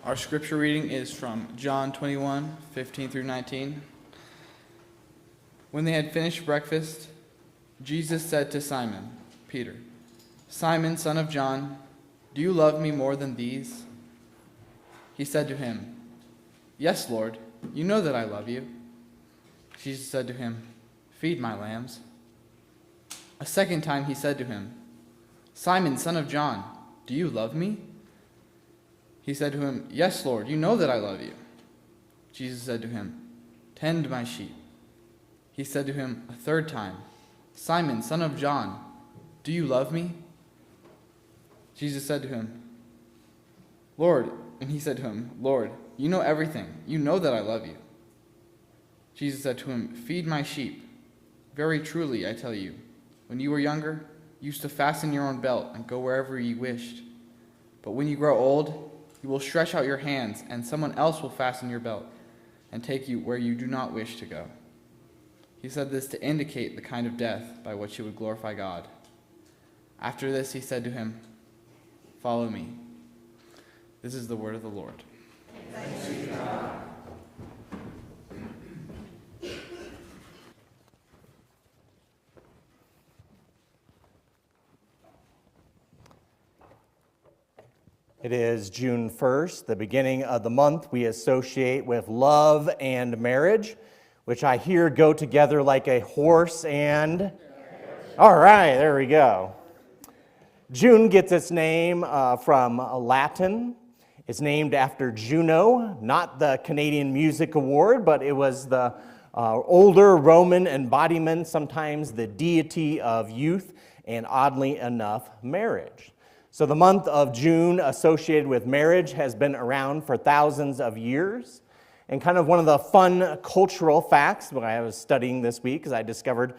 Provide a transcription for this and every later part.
Our scripture reading is from John 21, 15 through 19. When they had finished breakfast, Jesus said to Simon, Peter, "Simon, son of John, do you love me more than these?" He said to him, "Yes, Lord, you know that I love you." Jesus said to him, "Feed my lambs." A second time he said to him, "Simon, son of John, do you love me?" He said to him, "Yes, Lord, you know that I love you." Jesus said to him, "Tend my sheep." He said to him a third time, "Simon, son of John, do you love me?" Jesus said to him, he said to him, "Lord, you know everything. You know that I love you." Jesus said to him, "Feed my sheep. Very truly, I tell you, when you were younger, you used to fasten your own belt and go wherever you wished. But when you grow old, you will stretch out your hands, and someone else will fasten your belt and take you where you do not wish to go." He said this to indicate the kind of death by which he would glorify God. After this, he said to him, "Follow me." This is the word of the Lord. Thanks be to God. It is June 1st, the beginning of the month we associate with love and marriage, which I hear go together like a horse and... All right, there we go. June gets its name from Latin. It's named after Juno, not the Canadian Music Award, but it was the older Roman embodiment, sometimes the deity of youth, and oddly enough, marriage. So the month of June associated with marriage has been around for thousands of years. And kind of one of the fun cultural facts when I was studying this week is I discovered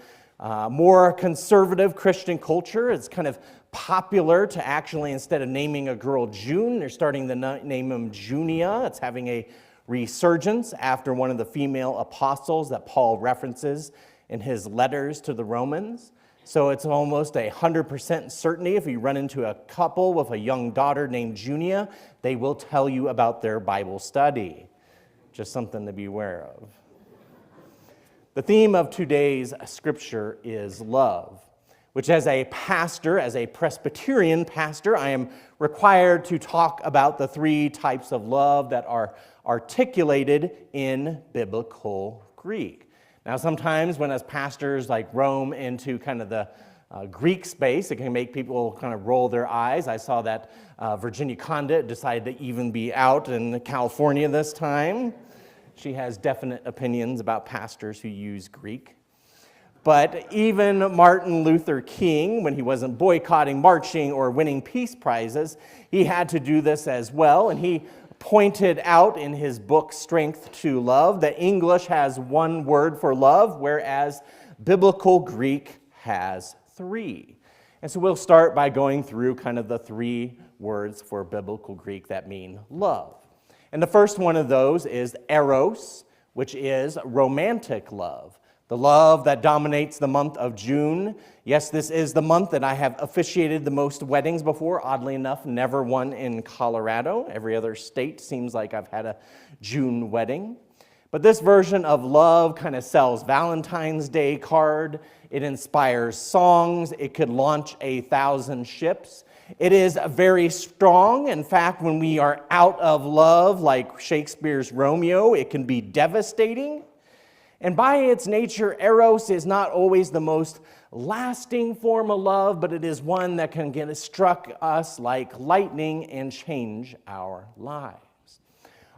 more conservative Christian culture. It's kind of popular to actually, instead of naming a girl June, they're starting to name them Junia. It's having a resurgence after one of the female apostles that Paul references in his letters to the Romans. So it's almost 100% certainty if you run into a couple with a young daughter named Junia, they will tell you about their Bible study. Just something to be aware of. The theme of today's scripture is love, which as a pastor, as a Presbyterian pastor, I am required to talk about the three types of love that are articulated in biblical Greek. Now, sometimes when as pastors roam into kind of the Greek space, it can make people kind of roll their eyes. I saw that Virginia Condit decided to even be out in California this time. She has definite opinions about pastors who use Greek. But even Martin Luther King, when he wasn't boycotting, marching, or winning peace prizes, he had to do this as well, and he pointed out in his book, Strength to Love, that English has one word for love, whereas biblical Greek has three. And so we'll start by going through kind of the three words for biblical Greek that mean love. And the first one of those is eros, which is romantic love. The love that dominates the month of June. Yes, this is the month that I have officiated the most weddings before. Oddly enough, never one in Colorado. Every other state seems like I've had a June wedding. But this version of love kind of sells Valentine's Day card. It inspires songs. It could launch 1,000 ships. It is very strong. In fact, when we are out of love, like Shakespeare's Romeo, it can be devastating. And by its nature, eros is not always the most lasting form of love, but it is one that can get struck us like lightning and change our lives.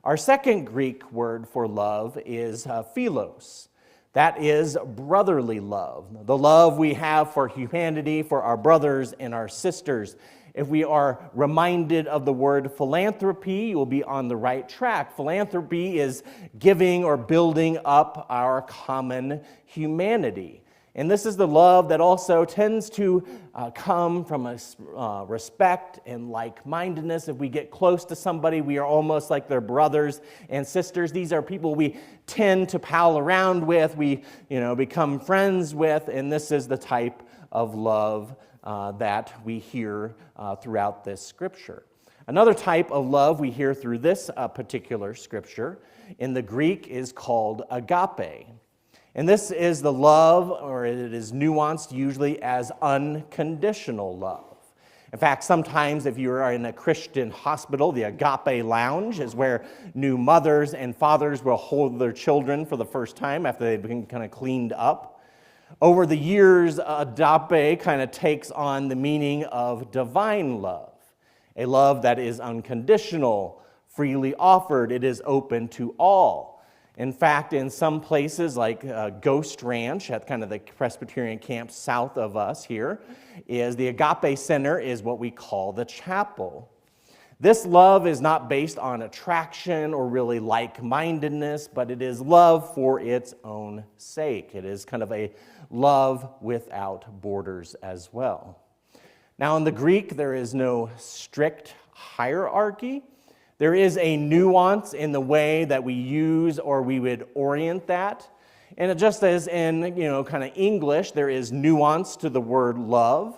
Our second Greek word for love is philos. That is brotherly love, the love we have for humanity, for our brothers and our sisters. If we are reminded of the word philanthropy, you will be on the right track. Philanthropy is giving or building up our common humanity. And this is the love that also tends to come from a respect and like-mindedness. If we get close to somebody, we are almost like their brothers and sisters. These are people we tend to pal around with, we become friends with, and this is the type of love that we hear throughout this scripture. Another type of love we hear through this particular scripture in the Greek is called agape. And this is the love, or it is nuanced usually as unconditional love. In fact, sometimes if you are in a Christian hospital, the agape lounge is where new mothers and fathers will hold their children for the first time after they've been kind of cleaned up. Over the years, agape kind of takes on the meaning of divine love, a love that is unconditional, freely offered, it is open to all. In fact, in some places like Ghost Ranch, at kind of the Presbyterian camp south of us here, is the Agape Center is what we call the chapel. This love is not based on attraction or really like-mindedness, but it is love for its own sake. It is kind of a love without borders as well. Now, in the Greek, there is no strict hierarchy. There is a nuance in the way that we use or we would orient that. And just as in, kind of English, there is nuance to the word love.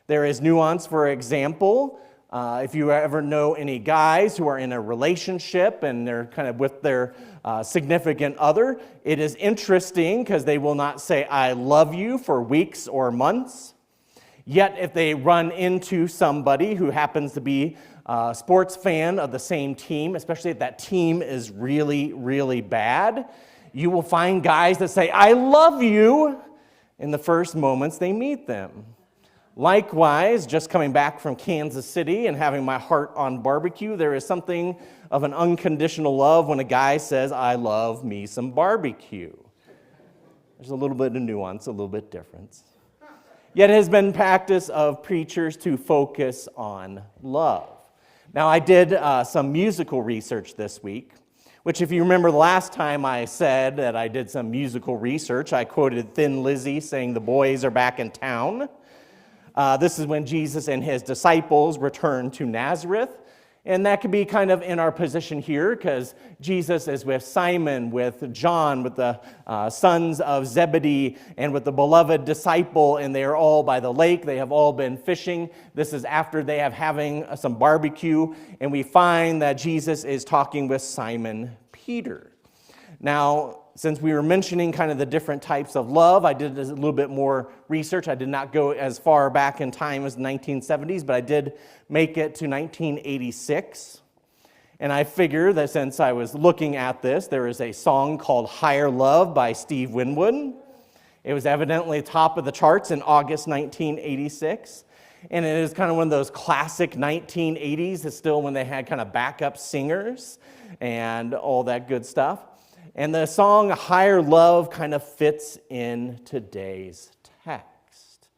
There is nuance, for example, if you ever know any guys who are in a relationship and they're kind of with their significant other, it is interesting because they will not say, I love you for weeks or months. Yet if they run into somebody who happens to be a sports fan of the same team, especially if that team is really, really bad, you will find guys that say, I love you, in the first moments they meet them. Likewise, just coming back from Kansas City and having my heart on barbecue, there is something of an unconditional love when a guy says, I love me some barbecue. There's a little bit of nuance, a little bit difference. Yet it has been practice of preachers to focus on love. Now, I did some musical research this week, which if you remember the last time I said that I did some musical research, I quoted Thin Lizzy saying the boys are back in town. This is when Jesus and his disciples returned to Nazareth. And that could be kind of in our position here because Jesus is with Simon, with John, with the sons of Zebedee, and with the beloved disciple, and they are all by the lake. They have all been fishing. This is after they have having some barbecue, and we find that Jesus is talking with Simon Peter. Now, since we were mentioning kind of the different types of love, I did a little bit more research. I did not go as far back in time as the 1970s, but I did make it to 1986. And I figured that since I was looking at this, there is a song called Higher Love by Steve Winwood. It was evidently top of the charts in August 1986. And it is kind of one of those classic 1980s. It's still when they had kind of backup singers and all that good stuff. And the song Higher Love kind of fits in today's text,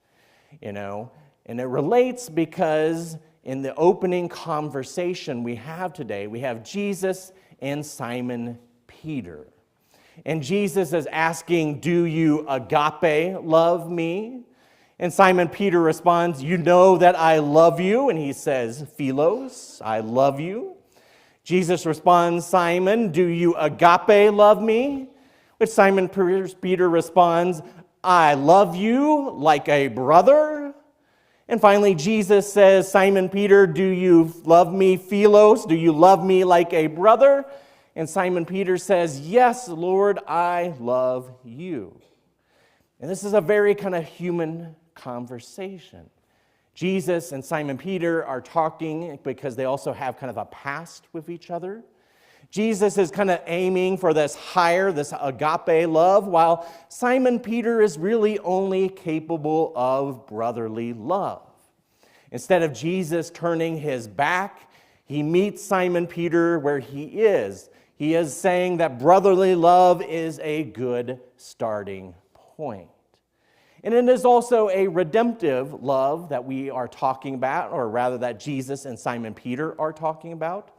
and it relates because in the opening conversation we have today, we have Jesus and Simon Peter. And Jesus is asking, do you agape love me? And Simon Peter responds, you know that I love you. And he says, Philos, I love you. Jesus responds, Simon, do you agape love me? Which Simon Peter responds, I love you like a brother. And finally, Jesus says, Simon Peter, do you love me, Philos? Do you love me like a brother? And Simon Peter says, yes, Lord, I love you. And this is a very kind of human conversation. Jesus and Simon Peter are talking because they also have kind of a past with each other. Jesus is kind of aiming for this higher, this agape love, while Simon Peter is really only capable of brotherly love. Instead of Jesus turning his back, he meets Simon Peter where he is. He is saying that brotherly love is a good starting point. And it is also a redemptive love that we are talking about, or rather that Jesus and Simon Peter are talking about.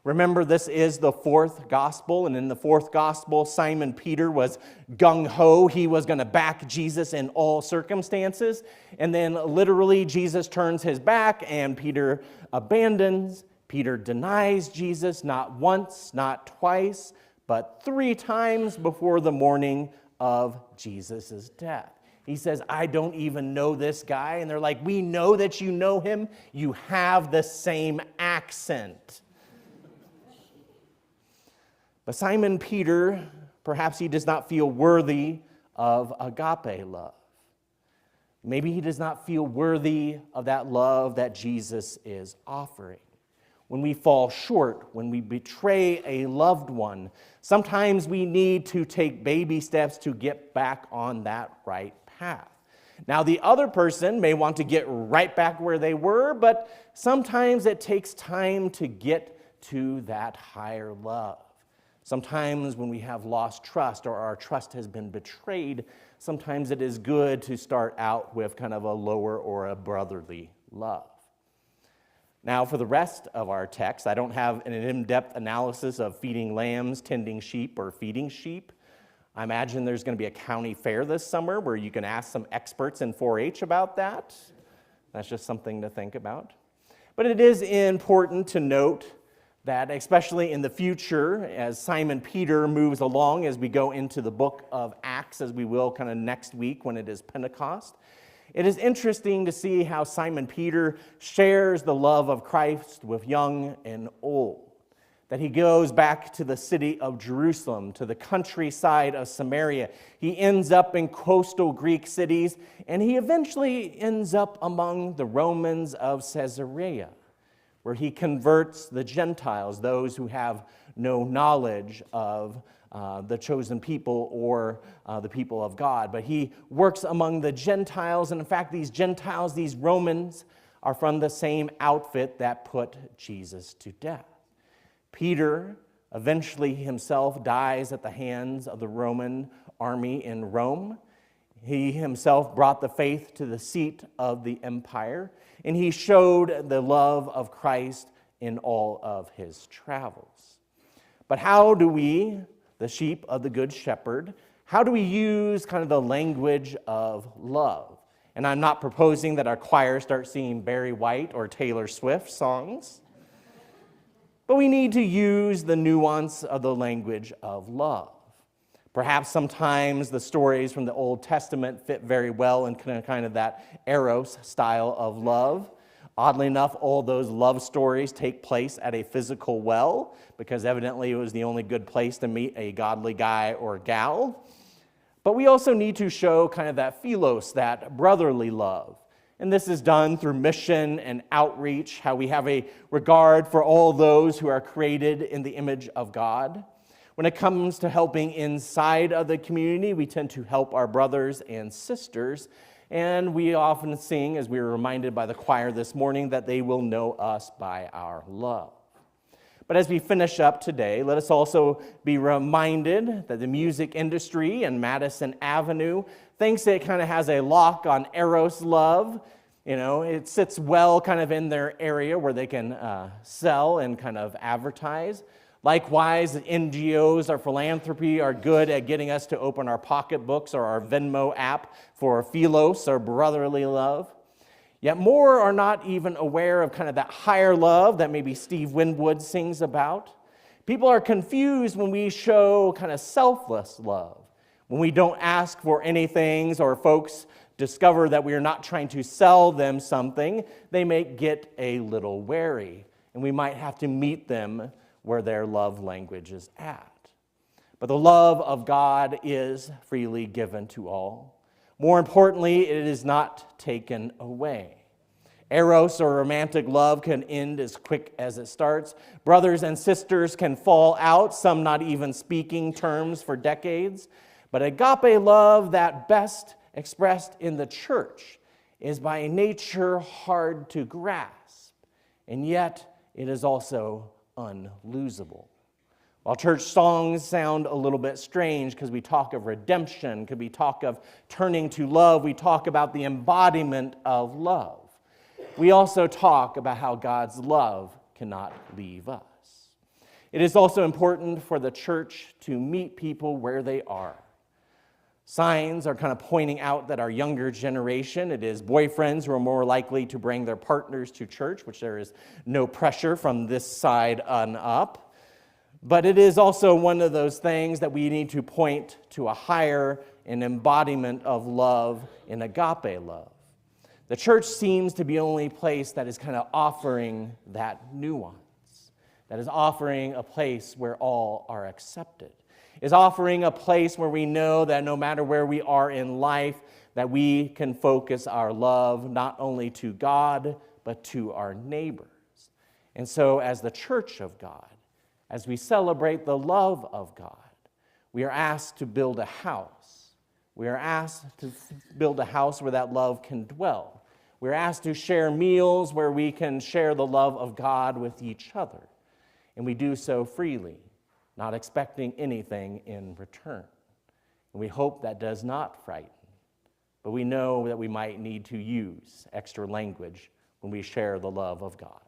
Remember, this is the fourth gospel, and in the fourth gospel, Simon Peter was gung-ho. He was going to back Jesus in all circumstances. And then literally, Jesus turns his back, and Peter abandons. Peter denies Jesus not once, not twice, but 3 times before the morning of Jesus' death. He says, I don't even know this guy. And they're like, we know that you know him. You have the same accent. But Simon Peter, perhaps he does not feel worthy of agape love. Maybe he does not feel worthy of that love that Jesus is offering. When we fall short, when we betray a loved one, sometimes we need to take baby steps to get back on that right path. Now, the other person may want to get right back where they were, but sometimes it takes time to get to that higher love. Sometimes when we have lost trust or our trust has been betrayed, sometimes it is good to start out with kind of a lower or a brotherly love. Now, for the rest of our text, I don't have an in-depth analysis of feeding lambs, tending sheep, or feeding sheep. I imagine there's going to be a county fair this summer where you can ask some experts in 4-H about that. That's just something to think about. But it is important to note that, especially in the future, as Simon Peter moves along, as we go into the book of Acts, as we will kind of next week when it is Pentecost, it is interesting to see how Simon Peter shares the love of Christ with young and old. That he goes back to the city of Jerusalem, to the countryside of Samaria. He ends up in coastal Greek cities, and he eventually ends up among the Romans of Caesarea, where he converts the Gentiles, those who have no knowledge of the chosen people or the people of God. But he works among the Gentiles, and in fact, these Gentiles, these Romans, are from the same outfit that put Jesus to death. Peter eventually himself dies at the hands of the Roman army in Rome. He himself brought the faith to the seat of the empire, and he showed the love of Christ in all of his travels. But how do we, the sheep of the Good Shepherd, how do we use kind of the language of love? And I'm not proposing that our choir start singing Barry White or Taylor Swift songs, but we need to use the nuance of the language of love. Perhaps sometimes the stories from the Old Testament fit very well in kind of that Eros style of love. Oddly enough, all those love stories take place at a physical well, because evidently it was the only good place to meet a godly guy or gal. But we also need to show kind of that philos, that brotherly love. And this is done through mission and outreach, how we have a regard for all those who are created in the image of God. When it comes to helping inside of the community, we tend to help our brothers and sisters. And we often sing, as we were reminded by the choir this morning, that they will know us by our love. But as we finish up today, let us also be reminded that the music industry in Madison Avenue thinks it kind of has a lock on Eros love. You know, it sits well kind of in their area where they can sell and kind of advertise. Likewise, NGOs or philanthropy are good at getting us to open our pocketbooks or our Venmo app for philos or brotherly love. Yet more are not even aware of kind of that higher love that maybe Steve Winwood sings about. People are confused when we show kind of selfless love. When we don't ask for anything, or folks discover that we are not trying to sell them something, they may get a little wary, and we might have to meet them where their love language is at. But the love of God is freely given to all. More importantly, it is not taken away. Eros or romantic love can end as quick as it starts. Brothers and sisters can fall out, some not even speaking terms for decades. But agape love, that best expressed in the church, is by nature hard to grasp, and yet it is also unlosable. While church songs sound a little bit strange because we talk of redemption, because we talk of turning to love, we talk about the embodiment of love. We also talk about how God's love cannot leave us. It is also important for the church to meet people where they are. Signs are kind of pointing out that our younger generation, it is boyfriends who are more likely to bring their partners to church, which there is no pressure from this side on up. But it is also one of those things that we need to point to a higher an embodiment of love in agape love. The church seems to be the only place that is kind of offering that nuance, that is offering a place where all are accepted, is offering a place where we know that no matter where we are in life, that we can focus our love not only to God, but to our neighbors. And so as the church of God, as we celebrate the love of God, we are asked to build a house. We are asked to build a house where that love can dwell. We're asked to share meals where we can share the love of God with each other. And we do so freely, not expecting anything in return. And we hope that does not frighten, but we know that we might need to use extra language when we share the love of God.